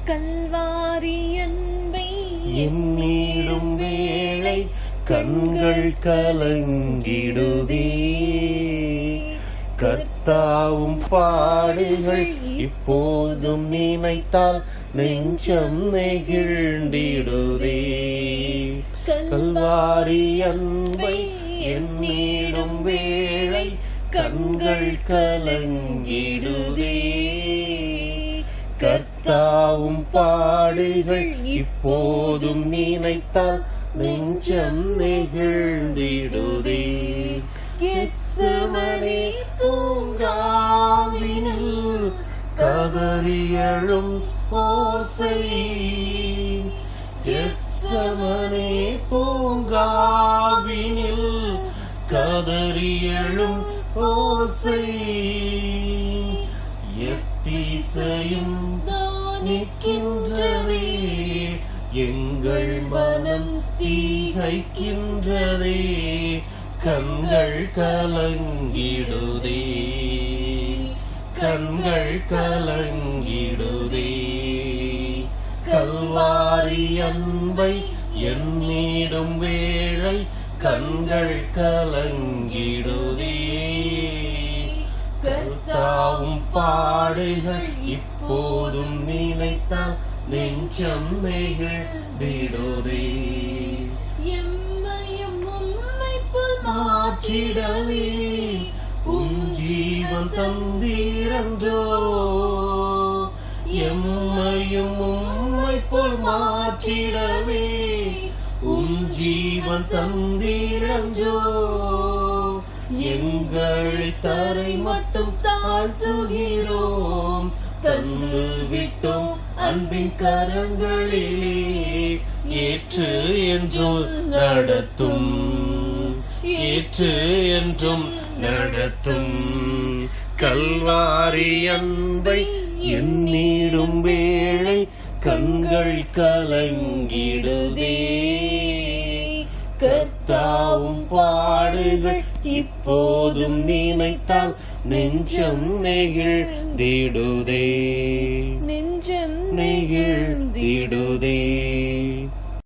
கல்வாரி அன்பை எண்ணிடும் வேளை கண்கள் கலங்கிடுதே. கர்த்தாவும் பாடுகள் இப்போதும் நினைத்தால் நெஞ்சம் நெகிழ்ந்திடுதே. கல்வாரி அன்பை எண்ணிடும் வேளை கண்கள் கலங்கிடுதே. கர்த்தாவும் பாடுகள் இப்போதும் நினைத்தால் நெஞ்சம் நெகிழ்ந்திடுதே. கெத்செமனே பூங்காவினில் கதறியழும் ஓசை. கெத்செமனே பூங்காவினில் கதறியழும் ஓசை. எத்திசையும் தானிக்கின்றதே, எங்கள் மனம் தீகைக்கின்றதே. கண்கள் கலங்கிடுதே, கண்கள் கலங்கிடுதே. கல்வாரி அன்பை எண்ணிடும் வேளை கண்கள் கலங்கிடுதே. கர்த்தாவும் பாடுகள் இப்போதும் நினைத்தால் நெஞ்சம் நெகிழ்ந்திடுதே. எம்மையும் உம்மை போல் மாற்றிடவே உன் ஜீவன் தந்தீரன்றோ. எம்மையும் உம்மை போல் மாற்றிடவே உன் ஜீவன் தந்தீரன்றோ. எங்களை தரை மட்டும் தாழ்த்துகிறோம், தந்து விட்டோம் அன்பின் கரங்களிலே. ஏற்று என்றும் நடத்தும், ஏற்று என்றும் நடத்தும். கல்வாரி அன்பை எண்ணிடும் வேளை கண்கள் கலங்கிடுதே. கர்த்தாவும் பாடுகள் இப்போதும் நினைத்தால் நெஞ்சம் நெகிழ்ந்திடுதே, நெஞ்சம் நெகிழ்ந்திடுதே.